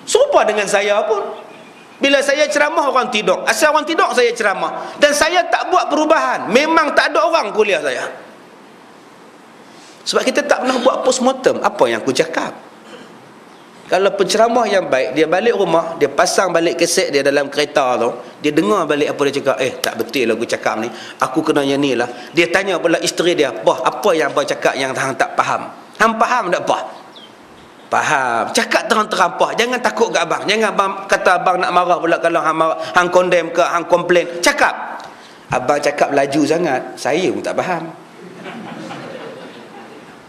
Serupa dengan saya pun. Bila saya ceramah, orang tidur. Asal orang tidur, saya ceramah. Dan saya tak buat perubahan. Memang tak ada orang kuliah saya. Sebab kita tak pernah buat postmortem. Apa yang aku cakap? Kalau penceramah yang baik, dia balik rumah, dia pasang balik kaset dia dalam kereta tu, dia dengar balik apa dia cakap. Tak betul lah aku cakap ni, aku kena yang ni lah. Dia tanya pula isteri dia, apa yang abang cakap yang hang tak faham? Hang faham tak apa? Faham. Cakap terang-terang apa? Jangan takut kat abang. Jangan abang kata abang nak marah pula kalau hang marah, hang condemn ke, hang komplain. Cakap. Abang cakap laju sangat, saya pun tak faham.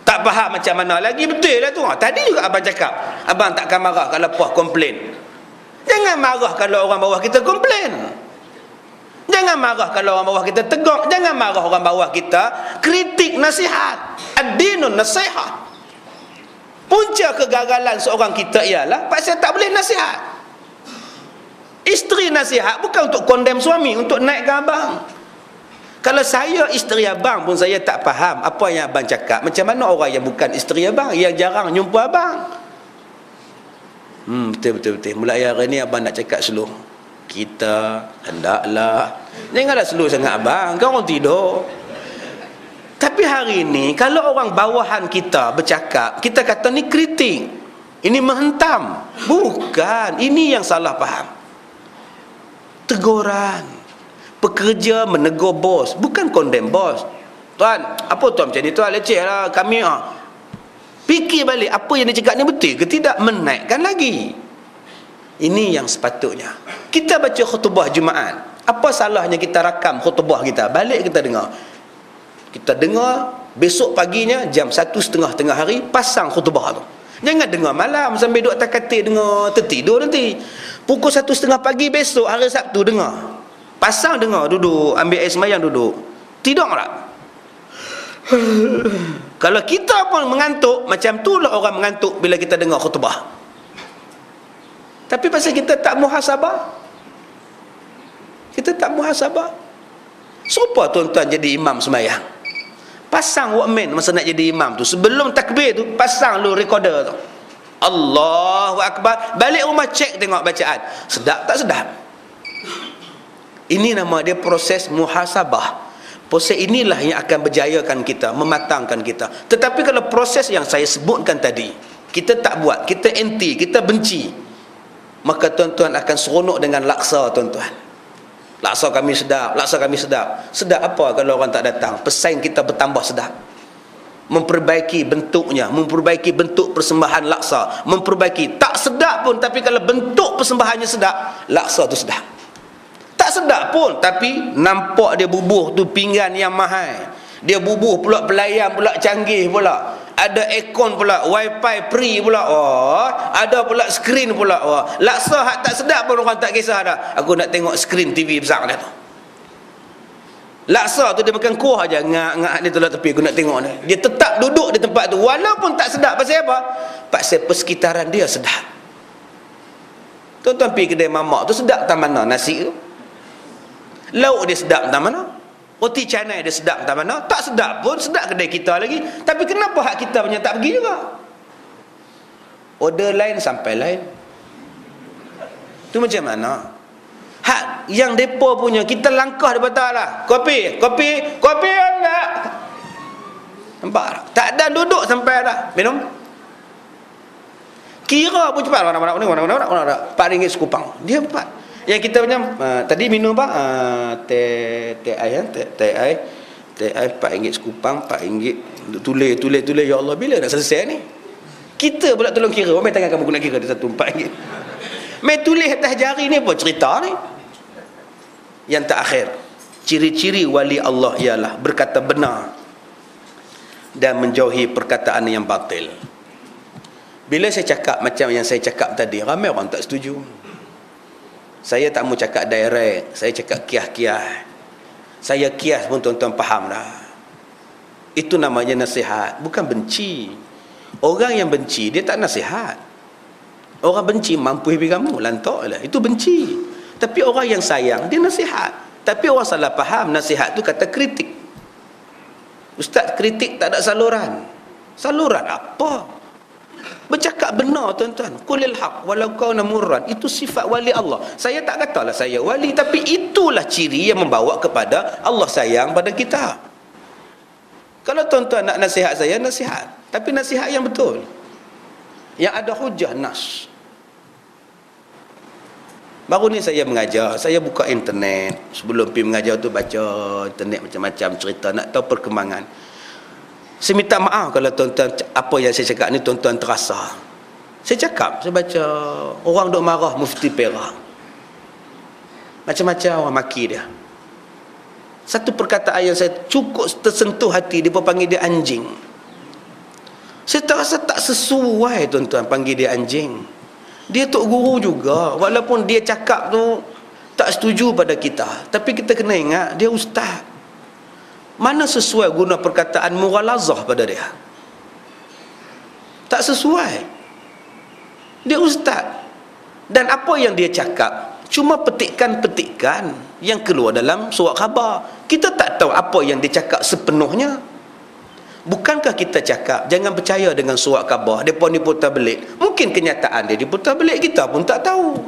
Tak faham macam mana lagi, betul lah tu. Tadi juga abang cakap, abang takkan marah kalau puas komplain. Jangan marah kalau orang bawah kita komplain. Jangan marah kalau orang bawah kita tegur. Jangan marah orang bawah kita kritik, nasihat. Ad-dinun nasihat. Punca kegagalan seorang kita ialah pasal tak boleh nasihat. Isteri nasihat bukan untuk condemn suami, untuk naikkan abang. Kalau saya isteri abang pun saya tak faham apa yang abang cakap, macam mana orang yang bukan isteri abang, yang jarang jumpa abang? Betul. Mulai hari ni abang nak cakap slow. Kita hendaklah, janganlah slow sangat abang, kan orang tidur. Tapi hari ini kalau orang bawahan kita bercakap, kita kata ni kritik, ini menghentam. Bukan, ini yang salah faham. Teguran. Pekerja menegur bos, bukan condemn bos. Tuan, apa tuan macam ni tuan, leceh lah kami. Fikir balik, apa yang dia cakap ni betul ke tidak, menaikkan lagi. Ini yang sepatutnya. Kita baca khutbah Jumaat, apa salahnya kita rakam khutbah kita, balik kita dengar. Kita dengar, besok paginya jam 1:30 tengah hari pasang khutbah tu. Jangan dengar malam sampai duduk atas katil dengar, tertidur nanti. Pukul 1:30 pagi besok hari Sabtu dengar. Pasang dengar, duduk ambil air semayang, duduk tidur tak? Kalau kita pun mengantuk, macam itulah orang mengantuk bila kita dengar khutbah. Tapi pasal kita tak muhasabah, kita tak muhasabah. Siapa tuan-tuan jadi imam semayang, pasang walkman masa nak jadi imam tu, sebelum takbir tu pasang lu recorder tu, Allahu Akbar. Balik rumah cek tengok bacaan, sedap tak sedap? Ini nama dia proses muhasabah. Proses inilah yang akan berjayakan kita, mematangkan kita. Tetapi kalau proses yang saya sebutkan tadi, kita tak buat, kita anti, kita benci, maka tuan-tuan akan seronok dengan laksa tuan-tuan. Laksa kami sedap, laksa kami sedap. Sedap apa kalau orang tak datang? Pesaing kita bertambah sedap. Memperbaiki bentuknya, memperbaiki bentuk persembahan laksa, memperbaiki. Tak sedap pun, tapi kalau bentuk persembahannya sedap, laksa tu sedap. Tak sedap pun, tapi nampak dia bubuh tu pinggan yang mahal, dia bubuh pula pelayan pula canggih pula, ada aircon pula, wifi free pula, ada pula skrin pula. Laksa hak tak sedap pun orang tak kisah dah. Aku nak tengok skrin TV besar dia tu. Laksa tu dia makan kuah aja, ngak dia tolak tepi, aku nak tengok dia. Dia tetap duduk di tempat tu walaupun tak sedap. Pasal apa? Pasal persekitaran dia sedap. Tuan-tuan pergi kedai mamak tu, sedap tak mana nasi tu? Lauk dia sedap tak mana? Roti canai dia sedap tak mana? Tak sedap pun, sedap kedai kita lagi. Tapi kenapa hak kita punya tak pergi juga? Order lain sampai lain. Tu macam mana? Hak yang depa punya kita langkah depa tak lah. Kopi enggak. Nampak? Tak ada duduk sampai dah. Minum. Kira pun cepat. Mana RM4 sekupang. Dia 4. Yang kita punya tadi minum apa? Teh air RM4 sekupang, RM4. Tulis ya Allah, bila nak selesai ni? Kita pula tolong kira. Mai tangan kamu nak kira dia satu RM4. Mai tulis atas jari ni apa cerita ni? Yang terakhir, ciri-ciri wali Allah ialah berkata benar dan menjauhi perkataan yang batil. Bila saya cakap macam yang saya cakap tadi, ramai orang tak setuju. Saya tak mau cakap direct, saya cakap kias-kias. Saya kias pun tuan-tuan faham dah. Itu namanya nasihat, bukan benci. Orang yang benci, dia tak nasihat. Orang benci mampu hidup kamu, lantak lah. Itu benci. Tapi orang yang sayang, dia nasihat. Tapi orang salah faham, nasihat tu kata kritik. Ustaz, kritik tak ada saluran. Saluran apa? Bercakap benar tuan-tuan. Qulil haq walau kana murran. Itu sifat wali Allah. Saya tak katalah saya wali, tapi itulah ciri yang membawa kepada Allah sayang pada kita. Kalau tuan-tuan nak nasihat saya, nasihat. Tapi nasihat yang betul. Yang ada hujah nas. Baru ni saya mengajar, saya buka internet. Sebelum pergi mengajar tu baca internet macam-macam cerita, nak tahu perkembangan. Saya minta maaf kalau tuan-tuan apa yang saya cakap ni tuan-tuan terasa. Saya cakap, saya baca orang duk marah Mufti Perak. Macam-macam orang maki dia. Satu perkataan yang saya cukup tersentuh hati, dia panggil dia anjing. Saya terasa tak sesuai tuan-tuan panggil dia anjing. Dia tok guru juga, walaupun dia cakap tu tak setuju pada kita, tapi kita kena ingat dia ustaz. Mana sesuai guna perkataan mughalazah pada dia? Tak sesuai. Dia ustaz. Dan apa yang dia cakap cuma petikan-petikan yang keluar dalam surat khabar. Kita tak tahu apa yang dia cakap sepenuhnya. Bukankah kita cakap jangan percaya dengan surat khabar, depa ni putar belik. Mungkin kenyataan dia diputar belik, kita pun tak tahu.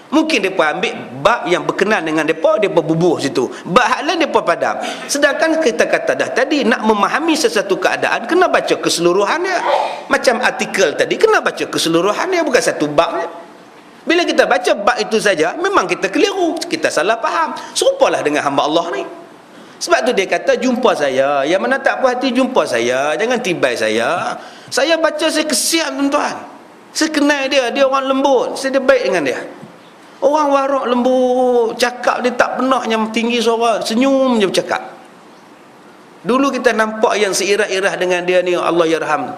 Mungkin mereka ambil bab yang berkenan dengan mereka, mereka bubuh situ. Bab hal lain mereka padam. Sedangkan kita kata dah tadi, nak memahami sesuatu keadaan, kena baca keseluruhannya. Macam artikel tadi, kena baca keseluruhannya, bukan satu babnya. Bila kita baca bab itu saja, memang kita keliru, kita salah faham. Serupalah dengan hamba Allah ni. Sebab tu dia kata, jumpa saya. Yang mana tak puas hati, jumpa saya. Jangan tibai saya. Saya baca, saya kesian tuan-tuan. Saya kenal dia, dia orang lembut. Saya baik dengan dia. Orang warak lembut, cakap dia tak pernah yang tinggi suara, senyum je bercakap. Dulu kita nampak yang seirah-irah dengan dia ni, Allah yarham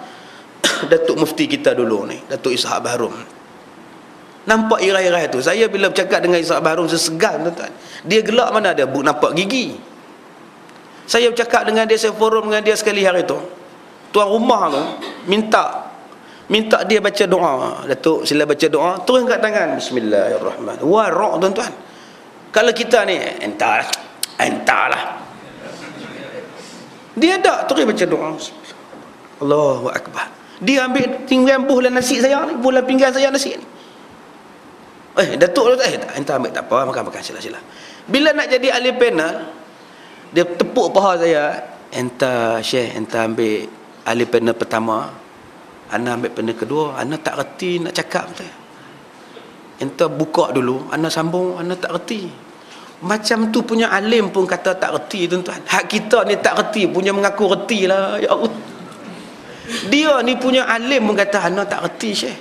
Datuk Mufti kita dulu ni, Datuk Ishak Bahrum. Nampak irah-irah itu. Saya bila bercakap dengan Ishak Bahrum, saya segan tuan-tuan. Dia gelak mana ada nampak gigi. Saya bercakap dengan dia, saya forum dengan dia sekali hari tu. Tuan rumah tu minta dia baca doa. Datuk sila baca doa, turun kat tangan, bismillahirrahmanirrahim. Warak tuan-tuan. Kalau kita ni entahlah. Dia tak turun baca doa. Allahu akbar. Dia ambil tinggal buhlah nasi saya ni, buhlah pinggan saya nasi ni. Datuk entah ambil tak apa, makan sila. Bila nak jadi ahli panel, dia tepuk paha saya, entah Syekh, entah ambil ahli panel pertama, Ana ambil panel kedua, Ana tak reti nak cakap betul. Entah buka dulu, Ana sambung, Ana tak reti. Macam tu punya alim pun kata tak reti tuan-tuan. Hak kita ni tak reti, punya mengaku reti lah, ya Allah. Dia ni punya alim pun kata Ana tak reti Syekh.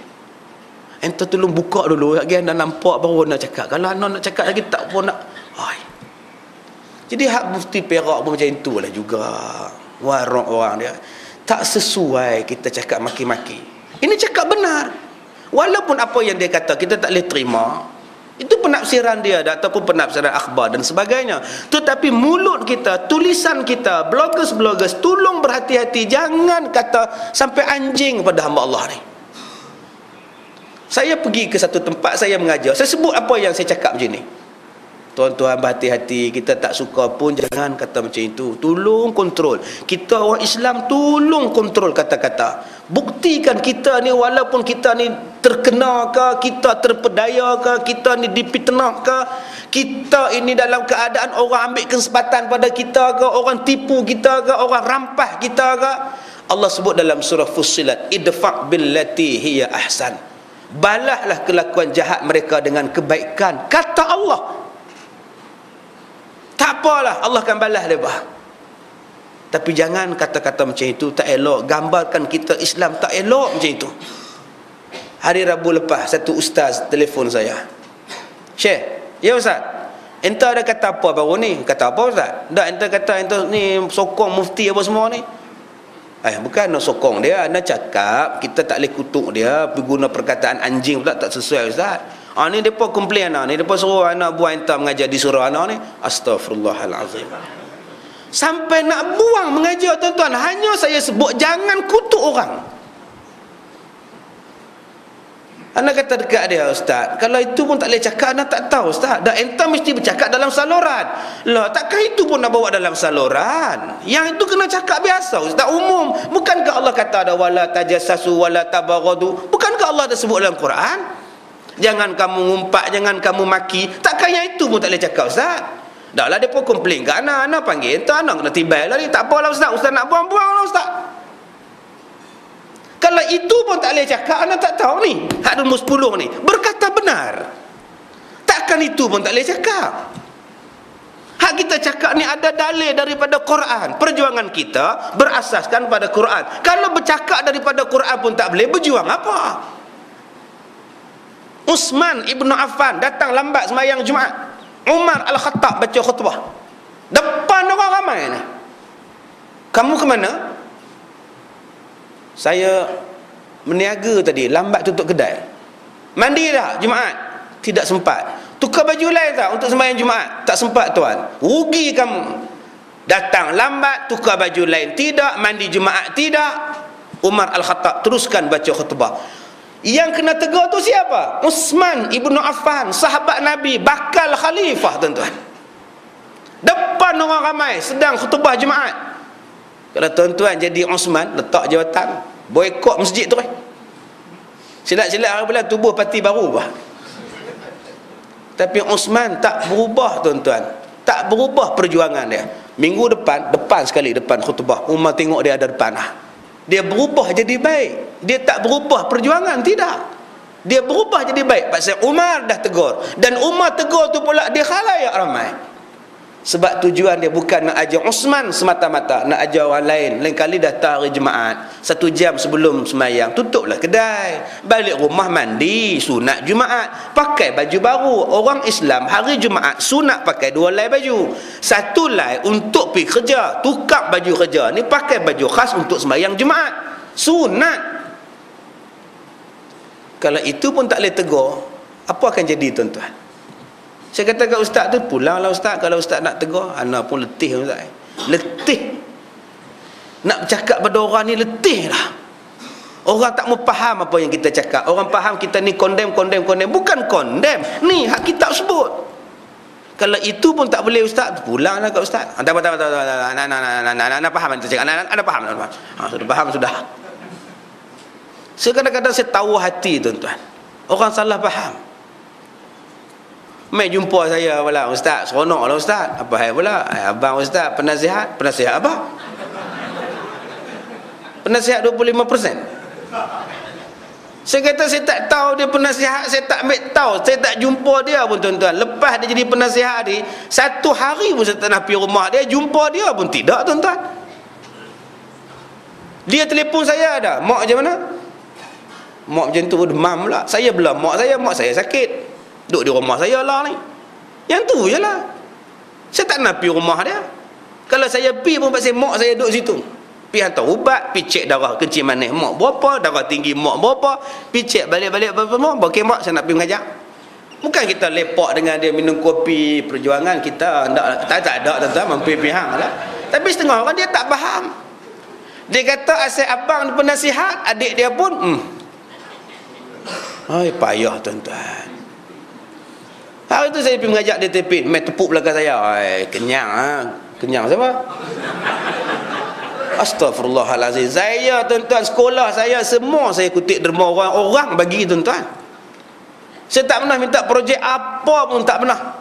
Entah tolong buka dulu, lagi Ana nampak baru Ana cakap. Kalau Ana nak cakap lagi tak pun nak. Jadi hak Mufti Perak pun macam itulah juga. Warok orang dia. Tak sesuai kita cakap maki-maki. Ini cakap benar. Walaupun apa yang dia kata kita tak boleh terima, itu penafsiran dia ataupun penafsiran akhbar dan sebagainya. Tetapi mulut kita, tulisan kita, bloggers, tolong berhati-hati, jangan kata sampai anjing pada hamba Allah ni. Saya pergi ke satu tempat, saya mengajar, saya sebut apa yang saya cakap macam ni. Tuan-tuan berhati-hati, kita tak suka pun jangan kata macam itu. Tolong kontrol. Kita orang Islam tolong kontrol kata-kata. Buktikan kita ni walaupun kita ni terkena ke, kita terpedaya ke, kita ni dipitnah ke, kita ini dalam keadaan orang ambil kesempatan pada kita ke, orang tipu kita ke, orang rampas kita ke. Allah sebut dalam surah Fussilat, idfa' billati hiya ahsan. Balaslah kelakuan jahat mereka dengan kebaikan. Kata Allah. Tak apalah, Allah akan balas mereka. Tapi jangan kata-kata macam itu, tak elok. Gambarkan kita Islam tak elok macam itu. Hari Rabu lepas, satu ustaz telefon saya. Syekh, ya ustaz, entah ada kata apa baru ni? Kata apa ustaz? Tak, entah kata entah ni sokong mufti apa semua ni. Bukan nak sokong dia, nak cakap kita tak boleh kutuk dia, guna perkataan anjing pula tak sesuai ustaz. Ni depa komplain ni, depa suruh anak buah entah mengajar di surau anak ni. Astaghfirullahalazim. Sampai nak buang mengajar tuan-tuan, hanya saya sebut jangan kutuk orang. Anak kata dekat dia, ustaz, kalau itu pun tak boleh cakap, anak tak tahu ustaz. Dah entah mesti bercakap dalam saluran. Lah, takkan itu pun nak bawa dalam saluran? Yang itu kena cakap biasa ustaz, umum. Bukankah Allah kata ada wala tajassasu wala tabaghadu? Bukankah Allah dah sebut dalam Quran? Jangan kamu ngumpat, jangan kamu maki. Takkan yang itu pun tak boleh cakap ustaz? Dah lah dia pun komplain ke anak, anak panggil entah anak kena tibai lah ni. Tak apalah ustaz, ustaz nak buang-buang lah ustaz. Kalau itu pun tak boleh cakap, anak tak tahu ni hak nombor 10 ni berkata benar. Takkan itu pun tak boleh cakap. Hak kita cakap ni ada dalil daripada Quran. Perjuangan kita berasaskan pada Quran. Kalau bercakap daripada Quran pun tak boleh, berjuang apa? Uthman ibn Affan datang lambat sembahyang Jumaat. Umar Al-Khattab baca khutbah depan orang ramai ni. Kamu ke mana? Saya meniaga tadi, lambat tutup kedai. Mandi dah Jumaat? Tidak sempat. Tukar baju lain tak untuk sembahyang Jumaat? Tak sempat tuan. Rugi kamu. Datang lambat, tukar baju lain tidak, mandi Jumaat tidak. Umar Al-Khattab teruskan baca khutbah. Yang kena tegur tu siapa? Uthman ibn Affan, sahabat Nabi, bakal khalifah tuan-tuan. Depan orang ramai sedang khutbah Jumaat. Kalau tuan-tuan jadi Uthman, letak jawatan, boikot masjid tu. Silat-silat hari bulan tubuh parti baru bah. Tapi Uthman tak berubah tuan-tuan. Tak berubah perjuangan dia. Minggu depan sekali depan khutbah, Umar tengok dia ada depan lah. Dia berubah jadi baik. Dia tak berubah perjuangan, tidak. Dia berubah jadi baik. Pasal Umar dah tegur. Dan Umar tegur tu pula dia khalayak ramai. Sebab tujuan dia bukan nak ajar Uthman semata-mata, nak ajar orang lain. Lain kali datang hari Jumaat 1 jam sebelum semayang, tutuplah kedai, balik rumah mandi, sunat Jumaat, pakai baju baru. Orang Islam hari Jumaat sunat pakai 2 lai baju. 1 lai untuk pergi kerja, tukar baju kerja ni pakai baju khas untuk semayang Jumaat, sunat. Kalau itu pun tak boleh tegur, apa akan jadi tuan-tuan? Saya kata kat ustaz tu, pulanglah ustaz. Kalau ustaz nak tegur, anak pun letih ustaz. Letih. Nak bercakap pada orang ni letih lah. Orang tak mau faham apa yang kita cakap. Orang faham kita ni condemn. Bukan condemn. Ni hak kitab sebut. Kalau itu pun tak boleh ustaz, pulanglah kat ustaz. Tak apa. Anak faham kita cakap. Anak faham. Sudah faham sudah. Kadang-kadang saya tahu hati tuan-tuan. Orang salah faham. Mai jumpa saya pula, ustaz, seronoklah ustaz. Apa hal pula? Abang ustaz penasihat. Penasihat apa? Penasihat 25%. Saya kata saya tak tahu dia penasihat, saya tak ambil tahu, saya tak jumpa dia pun tuan-tuan. Lepas dia jadi penasihat ni, 1 hari pun saya tak nak pergi rumah dia, jumpa dia pun tidak tuan-tuan. Dia telefon saya dah, mak macam mana? Mak macam tu demam pula. Saya belum mak saya sakit. Duduk di rumah saya lah ni. Yang tu je lah. Saya tak nak pergi rumah dia. Kalau saya pergi pun pasal mak saya duduk situ. Pergi hantar ubat, pergi cek darah kencing manis mak berapa, darah tinggi mak berapa, pergi cek balik-balik apa-apa. Okey mak, saya nak pergi mengajar. Bukan kita lepak dengan dia minum kopi. Perjuangan kita tak ada tuan-tuan, mempihang lah. Tapi setengah orang dia tak faham. Dia kata asyik abang penasihat, adik dia pun payah tuan-tuan. Hari tu saya pergi mengajak dia tepik, main tepuk belakang saya. Kenyang ha? Kenyang siapa? Astaghfirullahalazim. Saya tuan-tuan, sekolah saya semua saya kutip derma orang bagi tuan-tuan. Saya tak pernah minta projek apa pun, tak pernah.